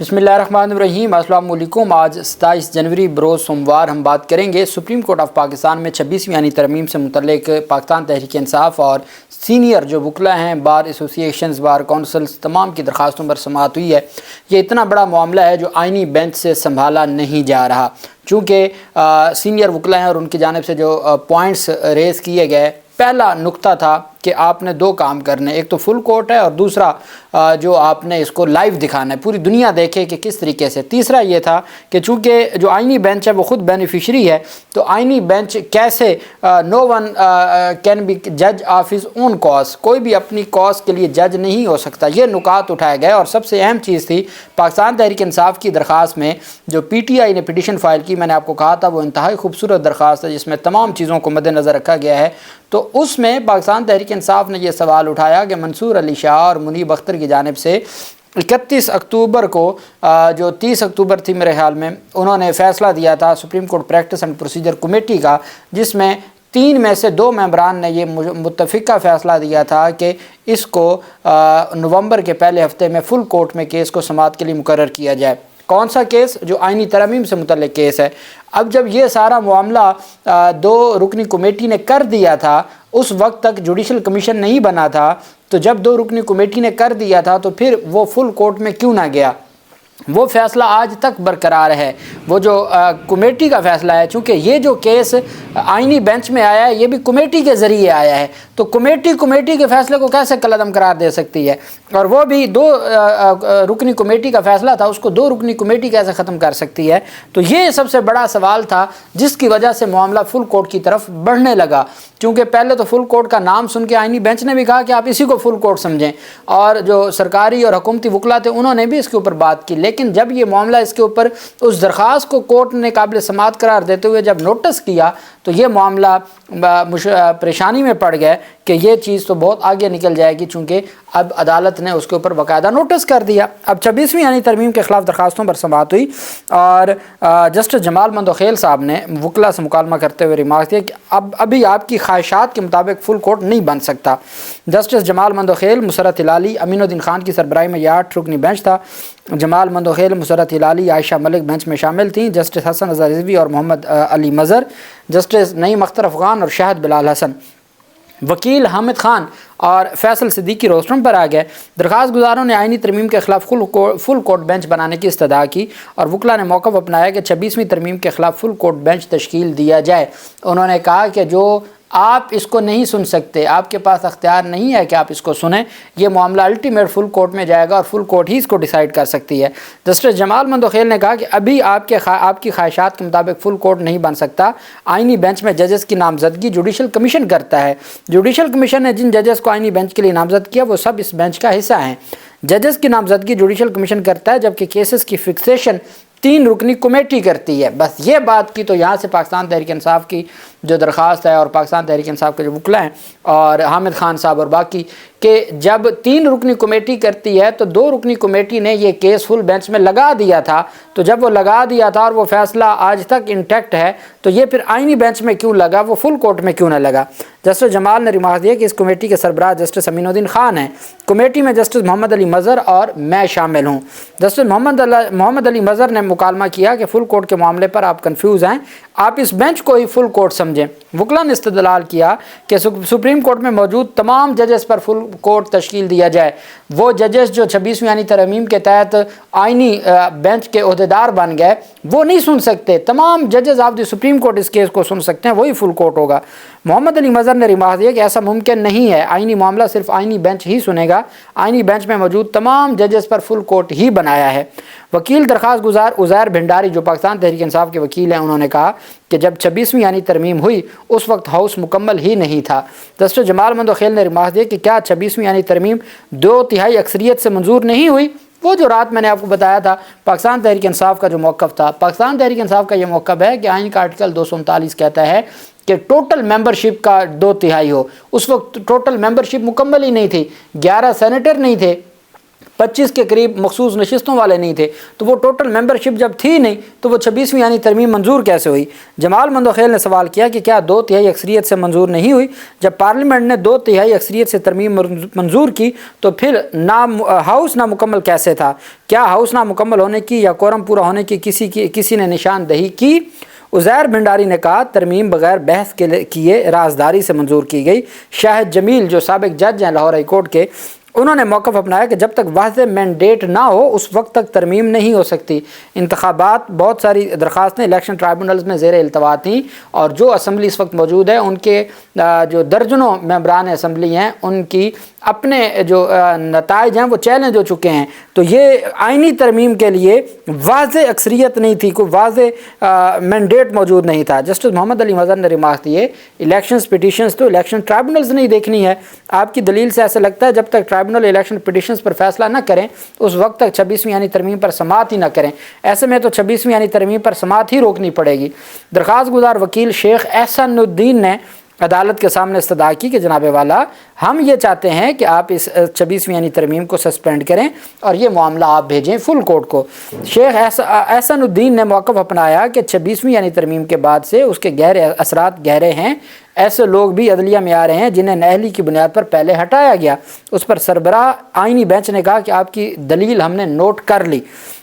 بسم اللہ الرحمن الرحیم۔ السلام علیکم۔ آج 27 جنوری بروز سوموار ہم بات کریں گے سپریم کورٹ آف پاکستان میں 26ویں یعنی ترمیم سے متعلق پاکستان تحریک انصاف اور سینئر جو وکلاء ہیں، بار ایسوسیشنز، بار کونسلز، تمام کی درخواستوں پر سماعت ہوئی ہے۔ یہ اتنا بڑا معاملہ ہے جو آئینی بینچ سے سنبھالا نہیں جا رہا، چونکہ سینئر وکلاء ہیں اور ان کی جانب سے جو پوائنٹس ریز کیے گئے۔ پہلا نقطہ تھا کہ آپ نے دو کام کرنے، ایک تو فل کورٹ ہے اور دوسرا جو آپ نے اس کو لائیو دکھانا ہے، پوری دنیا دیکھے کہ کس طریقے سے۔ تیسرا یہ تھا کہ چونکہ جو آئینی بینچ ہے وہ خود بینیفیشری ہے، تو آئینی بینچ کیسے نو ون کین بی جج آف ہز اون کاز، کوئی بھی اپنی کاز کے لیے جج نہیں ہو سکتا۔ یہ نکات اٹھائے گئے اور سب سے اہم چیز تھی پاکستان تحریک انصاف کی درخواست میں جو پی ٹی آئی نے پٹیشن فائل کی، میں نے آپ کو کہا تھا وہ انتہائی خوبصورت درخواست ہے جس میں تمام چیزوں کو مد نظر رکھا گیا ہے۔ تو اس میں پاکستان تحریک انصاف نے یہ سوال اٹھایا کہ منصور علی شاہ اور منیب اختر کی جانب سے 31 اکتوبر کو جو 30 اکتوبر تھی میرے خیال میں، انہوں نے فیصلہ دیا تھا supreme court practice and procedure committee کا، جس میں 3 میں سے 2 ممبران نے یہ متفقہ فیصلہ دیا تھا کہ اس کو نومبر کے پہلے ہفتے میں فل کورٹ میں کیس کو سماعت کے لیے مقرر کیا جائے۔ کون سا کیس؟ جو آئینی ترمیم سے متعلق کیس ہے۔ اب جب یہ سارا معاملہ 2 رکنی کمیٹی نے کر دیا تھا، اس وقت تک جوڈیشل کمیشن نہیں بنا تھا، تو جب 2 رکنی کمیٹی نے کر دیا تھا تو پھر وہ فل کورٹ میں کیوں نہ گیا؟ وہ فیصلہ آج تک برقرار ہے، وہ جو کمیٹی کا فیصلہ ہے، چونکہ یہ جو کیس آئینی بینچ میں آیا ہے یہ بھی کمیٹی کے ذریعے آیا ہے، تو کمیٹی کے فیصلے کو کیسے کالعدم قرار دے سکتی ہے؟ اور وہ بھی 2 رکنی کمیٹی کا فیصلہ تھا، اس کو 2 رکنی کمیٹی کیسے ختم کر سکتی ہے؟ تو یہ سب سے بڑا سوال تھا جس کی وجہ سے معاملہ فل کورٹ کی طرف بڑھنے لگا، چونکہ پہلے تو فل کورٹ کا نام سن کے آئینی بینچ نے بھی کہا کہ آپ اسی کو فل کورٹ سمجھیں، اور جو سرکاری اور حکومتی وکلاء تھے انہوں نے بھی اس کے اوپر بات کی، لیکن جب یہ معاملہ اس کے اوپر اس درخواست کو کورٹ نے قابل سماعت قرار دیتے ہوئے جب نوٹس کیا تو یہ معاملہ پریشانی میں پڑ گئے کہ یہ چیز تو بہت آگے نکل جائے گی، چونکہ اب عدالت نے اس کے اوپر باقاعدہ نوٹس کر دیا۔ اب 26ویں یعنی ترمیم کے خلاف درخواستوں پر سماعت ہوئی اور جسٹس جمال مندوخیل صاحب نے وکلاء سے مکالمہ کرتے ہوئے ریمارک دیا کہ ابھی آپ کی خواہشات کے مطابق فل کورٹ نہیں بن سکتا۔ جسٹس جمال مندوخیل، مسرت ہلالی، امین الدین خان کی سربراہی میں یہ 8 رکنی بینچ تھا۔ جمال مندوخیل، مسرت ہلالی، عائشہ ملک بینچ میں شامل تھیں، جسٹس حسن رضا رضوی اور محمد علی مظہر، جسٹس نعیم اختر افغان اور شاہد بلال حسن، وکیل حامد خان اور فیصل صدیقی روسٹرم پر آ گئے۔ درخواست گزاروں نے آئینی ترمیم کے خلاف فل کورٹ بینچ بنانے کی استدعا کی اور وکلاء نے موقف اپنایا کہ 26ویں ترمیم کے خلاف فل کورٹ بینچ تشکیل دیا جائے۔ انہوں نے کہا کہ جو آپ اس کو نہیں سن سکتے، آپ کے پاس اختیار نہیں ہے کہ آپ اس کو سنیں، یہ معاملہ الٹیمیٹ فل کورٹ میں جائے گا اور فل کورٹ ہی اس کو ڈیسائیڈ کر سکتی ہے۔ جسٹس جمال مندوخیل نے کہا کہ ابھی آپ کی خواہشات کے مطابق فل کورٹ نہیں بن سکتا، آئینی بینچ میں ججز کی نامزدگی جوڈیشل کمیشن کرتا ہے۔ جوڈیشل کمیشن نے جن ججز کو آئینی بینچ کے لیے نامزد کیا وہ سب اس بینچ کا حصہ ہیں۔ ججز کی نامزدگی جوڈیشل کمیشن کرتا ہے، جبکہ کیسز کی فکسیشن 3 رکنی کمیٹی کرتی ہے۔ بس یہ بات کی تو یہاں سے پاکستان تحریک انصاف کی جو درخواست ہے اور پاکستان تحریک انصاف کے جو وکلاء ہیں اور حامد خان صاحب اور باقی، کہ جب 3 رکنی کمیٹی کرتی ہے تو 2 رکنی کمیٹی نے یہ کیس فل بینچ میں لگا دیا تھا، تو جب وہ لگا دیا تھا اور وہ فیصلہ آج تک انٹیکٹ ہے تو یہ پھر آئینی بینچ میں کیوں لگا، وہ فل کورٹ میں کیوں نہ لگا؟ جسٹس جمال نے ریمارک دیا کہ اس کمیٹی کے سربراہ جسٹس امین الدین خان ہیں، کمیٹی میں جسٹس محمد علی مظہر اور میں شامل ہوں۔ جسٹس محمد علی مظہر نے مکالمہ کیا کہ فل کورٹ کے معاملے پر آپ کنفیوز ہیں، آپ اس بینچ کو ہی فل کورٹ سمجھیں۔ وکلاء نے استدلال کیا کہ سپریم کورٹ میں موجود تمام ججز پر فل کورٹ تشکیل دیا جائے، وہ ججز جو 26ویں یعنی ترمیم کے تحت آئینی بینچ کے عہدیدار بن گئے وہ نہیں سن سکتے، تمام ججز آف دی سپریم کورٹ اس کیس کو سن سکتے ہیں، وہی فل کورٹ ہوگا۔ محمد علی مظہر نے ریمارک دیا کہ ایسا ممکن نہیں ہے، آئینی معاملہ صرف آئینی بینچ ہی سنے گا، آئینی بینچ میں موجود تمام ججز پر فل کورٹ ہی بنایا ہے۔ وکیل درخواست گزار عزیر بھنڈاری جو پاکستان تحریک انصاف کے وکیل ہیں، انہوں نے کہا کہ جب 26ویں یعنی ترمیم ہوئی اس وقت ہاؤس مکمل ہی نہیں تھا۔ جسٹس جمال مندوخیل نے ریمارک دیا کہ کیا 26ویں یعنی ترمیم 2/3 اکثریت سے منظور نہیں ہوئی؟ وہ جو رات میں نے آپ کو بتایا تھا پاکستان تحریک انصاف کا جو موقف تھا، پاکستان تحریک انصاف کا یہ موقف ہے کہ آئین کا آرٹیکل 239 کہتا ہے کہ ٹوٹل ممبرشپ کا 2/3 ہو۔ اس وقت ٹوٹل ممبرشپ مکمل ہی نہیں تھی، 11 سینیٹر نہیں تھے، 25 کے قریب مخصوص نشستوں والے نہیں تھے، تو وہ ٹوٹل ممبرشپ جب تھی نہیں تو وہ 26ویں یعنی ترمیم منظور کیسے ہوئی؟ جمال مندوخیل نے سوال کیا کہ کیا 2/3 اکثریت سے منظور نہیں ہوئی؟ جب پارلیمنٹ نے 2/3 اکثریت سے ترمیم منظور کی تو پھر ہاؤس نامکمل کیسے تھا؟ کیا ہاؤس نامکمل ہونے کی یا کورم پورا ہونے کی کسی نے نشاندہی کی؟ عزیر بھنڈاری نے کہا ترمیم بغیر بحث کیے رازداری سے منظور کی گئی۔ شاہد جمیل جو سابق جج ہیں لاہور ہائی کورٹ کے، انہوں نے موقف اپنایا کہ جب تک واضح مینڈیٹ نہ ہو اس وقت تک ترمیم نہیں ہو سکتی۔ انتخابات بہت ساری درخواستیں الیکشن ٹرائبونلز میں زیر التوا تھیں، اور جو اسمبلی اس وقت موجود ہے ان کے جو درجنوں ممبران اسمبلی ہیں ان کی اپنے جو نتائج ہیں وہ چیلنج ہو چکے ہیں۔ تو یہ آئینی ترمیم کے لیے واضح اکثریت نہیں تھی، کوئی واضح مینڈیٹ موجود نہیں تھا۔ جسٹس محمد علی مظہر نے ریمارک دیے الیکشنز پٹیشنز تو الیکشن ٹرائبونلز نہیں دیکھنی ہے۔ آپ کی دلیل سے ایسا لگتا ہے جب تک ٹرائبونل الیکشن پٹیشنز پر فیصلہ نہ کریں اس وقت تک 26ویں یعنی ترمیم پر سماعت ہی نہ کریں، ایسے میں تو 26ویں یعنی ترمیم پر سماعت ہی روکنی پڑے گی۔ درخواست گزار وکیل شیخ احسن الدین نے عدالت کے سامنے استدعا کی کہ جناب والا ہم یہ چاہتے ہیں کہ آپ اس 26ویں یعنی ترمیم کو سسپینڈ کریں اور یہ معاملہ آپ بھیجیں فل کورٹ کو۔ شیخ احسن الدین نے موقف اپنایا کہ 26ویں یعنی ترمیم کے بعد سے اس کے گہرے اثرات گہرے ہیں، ایسے لوگ بھی عدلیہ میں آ رہے ہیں جنہیں نااہلی کی بنیاد پر پہلے ہٹایا گیا۔ اس پر سربراہ آئینی بینچ نے کہا کہ آپ کی دلیل ہم نے نوٹ کر لی۔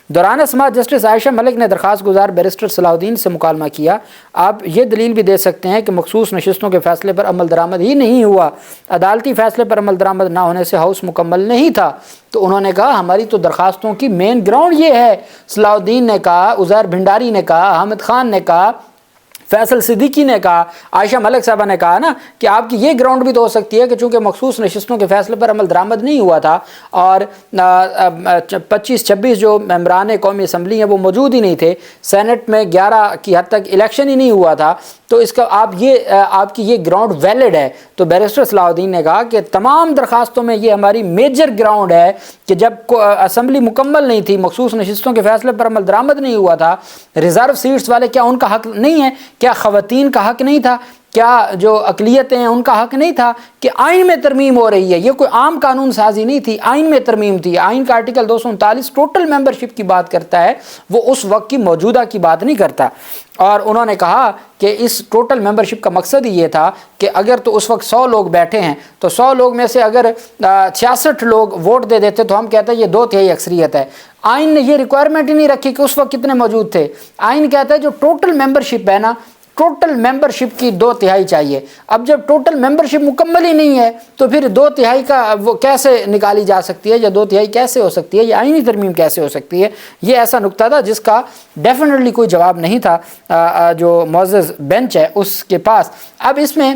دوران سماعت جسٹس عائشہ ملک نے درخواست گزار بیرسٹر صلاح الدین سے مکالمہ کیا آپ یہ دلیل بھی دے سکتے ہیں کہ مخصوص نشستوں کے فیصلے پر عمل درآمد ہی نہیں ہوا، عدالتی فیصلے پر عمل درآمد نہ ہونے سے ہاؤس مکمل نہیں تھا۔ تو انہوں نے کہا ہماری تو درخواستوں کی مین گراؤنڈ یہ ہے۔ صلاح الدین نے کہا، عزیر بھنڈاری نے کہا، حامد خان نے کہا، فیصل صدیقی نے کہا، عائشہ ملک صاحبہ نے کہا نا کہ آپ کی یہ گراؤنڈ بھی تو ہو سکتی ہے کہ چونکہ مخصوص نشستوں کے فیصلے پر عمل درآمد نہیں ہوا تھا اور 25-26 جو ممبران قومی اسمبلی ہیں وہ موجود ہی نہیں تھے، سینٹ میں 11 کی حد تک الیکشن ہی نہیں ہوا تھا، تو اس کا آپ کی یہ گراؤنڈ ویلڈ ہے۔ تو بیرسٹر صلاح الدین نے کہا کہ تمام درخواستوں میں یہ ہماری میجر گراؤنڈ ہے کہ جب اسمبلی مکمل نہیں تھی، مخصوص نشستوں کے فیصلے پر عمل درآمد نہیں ہوا تھا، ریزرو سیٹس والے کیا ان کا حق نہیں ہے؟ کیا خواتین کا حق نہیں تھا؟ کیا جو اقلیتیں ہیں ان کا حق نہیں تھا کہ آئین میں ترمیم ہو رہی ہے؟ یہ کوئی عام قانون سازی نہیں تھی، آئین میں ترمیم تھی۔ آئین کا آرٹیکل 239 ٹوٹل ممبرشپ کی بات کرتا ہے، وہ اس وقت کی موجودہ کی بات نہیں کرتا۔ اور انہوں نے کہا کہ اس ٹوٹل ممبرشپ کا مقصد ہی یہ تھا کہ اگر تو اس وقت 100 لوگ بیٹھے ہیں تو 100 لوگ میں سے اگر 66 لوگ ووٹ دے دیتے تو ہم کہتے ہیں یہ 2/3 اکثریت ہے۔ آئین نے یہ ریکوائرمنٹ ہی نہیں رکھی کہ اس وقت کتنے موجود تھے۔ آئین کہتا ہے جو ٹوٹل ممبرشپ ہے نا، ٹوٹل ممبرشپ کی 2/3 چاہیے۔ اب جب ٹوٹل ممبرشپ مکمل ہی نہیں ہے تو پھر 2/3 کا وہ کیسے نکالی جا سکتی ہے، یا 2/3 کیسے ہو سکتی ہے، یا آئینی ترمیم کیسے ہو سکتی ہے؟ یہ ایسا نکتہ تھا جس کا ڈیفینیٹلی کوئی جواب نہیں تھا جو معزز بینچ ہے اس کے پاس۔ اب اس میں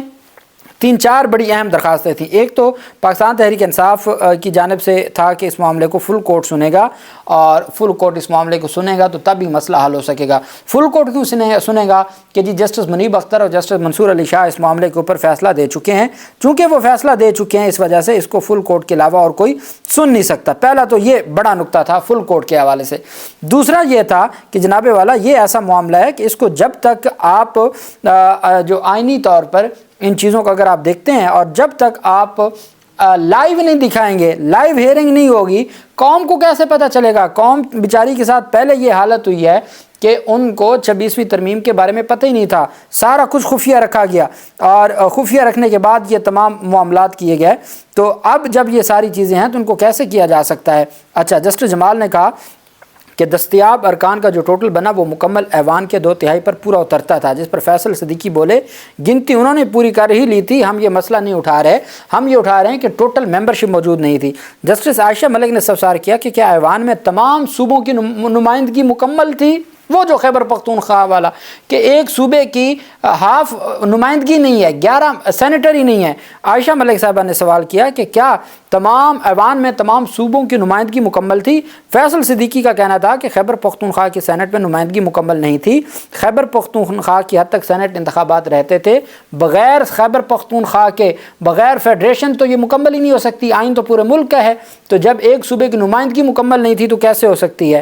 3-4 بڑی اہم درخواستیں تھیں۔ ایک تو پاکستان تحریک انصاف کی جانب سے تھا کہ اس معاملے کو فل کورٹ سنے گا، اور فل کورٹ اس معاملے کو سنے گا تو تب ہی مسئلہ حل ہو سکے گا۔ فل کورٹ کیوں سنے گا کہ جی جسٹس منیب اختر اور جسٹس منصور علی شاہ اس معاملے کے اوپر فیصلہ دے چکے ہیں، چونکہ وہ فیصلہ دے چکے ہیں اس وجہ سے اس کو فل کورٹ کے علاوہ اور کوئی سن نہیں سکتا۔ پہلا تو یہ بڑا نکتہ تھا فل کورٹ کے حوالے سے۔ دوسرا یہ تھا کہ جناب والا یہ ایسا معاملہ ہے کہ اس کو جب تک آپ جو آئینی طور پر ان چیزوں کو اگر آپ دیکھتے ہیں اور جب تک آپ لائیو نہیں دکھائیں گے، لائیو ہیئرنگ نہیں ہوگی، قوم کو کیسے پتہ چلے گا؟ قوم بیچاری کے ساتھ پہلے یہ حالت ہوئی ہے کہ ان کو 26ویں ترمیم کے بارے میں پتہ ہی نہیں تھا، سارا کچھ خفیہ رکھا گیا، اور خفیہ رکھنے کے بعد یہ تمام معاملات کیے گئے۔ تو اب جب یہ ساری چیزیں ہیں تو ان کو کیسے کیا جا سکتا ہے؟ اچھا، جسٹس جمال نے کہا کہ دستیاب ارکان کا جو ٹوٹل بنا وہ مکمل ایوان کے 2/3 پر پورا اترتا تھا، جس پر فیصل صدیقی بولے گنتی انہوں نے پوری کر ہی لی تھی، ہم یہ مسئلہ نہیں اٹھا رہے، ہم یہ اٹھا رہے ہیں کہ ٹوٹل ممبرشپ موجود نہیں تھی۔ جسٹس عائشہ ملک نے استفسار کیا کہ کیا ایوان میں تمام صوبوں کی نمائندگی مکمل تھی؟ وہ جو خیبر پختونخوا والا کہ ایک صوبے کی ہاف نمائندگی نہیں ہے، 11 سینیٹر ہی نہیں ہے۔ عائشہ ملک صاحبہ نے سوال کیا کہ کیا تمام ایوان میں تمام صوبوں کی نمائندگی مکمل تھی؟ فیصل صدیقی کا کہنا تھا کہ خیبر پختونخوا کی سینٹ میں نمائندگی مکمل نہیں تھی، خیبر پختونخوا کی حد تک سینٹ انتخابات رہتے تھے، بغیر خیبر پختونخوا کے بغیر فیڈریشن تو یہ مکمل ہی نہیں ہو سکتی، آئین تو پورے ملک کا ہے، تو جب ایک صوبے کی نمائندگی مکمل نہیں تھی تو کیسے ہو سکتی ہے؟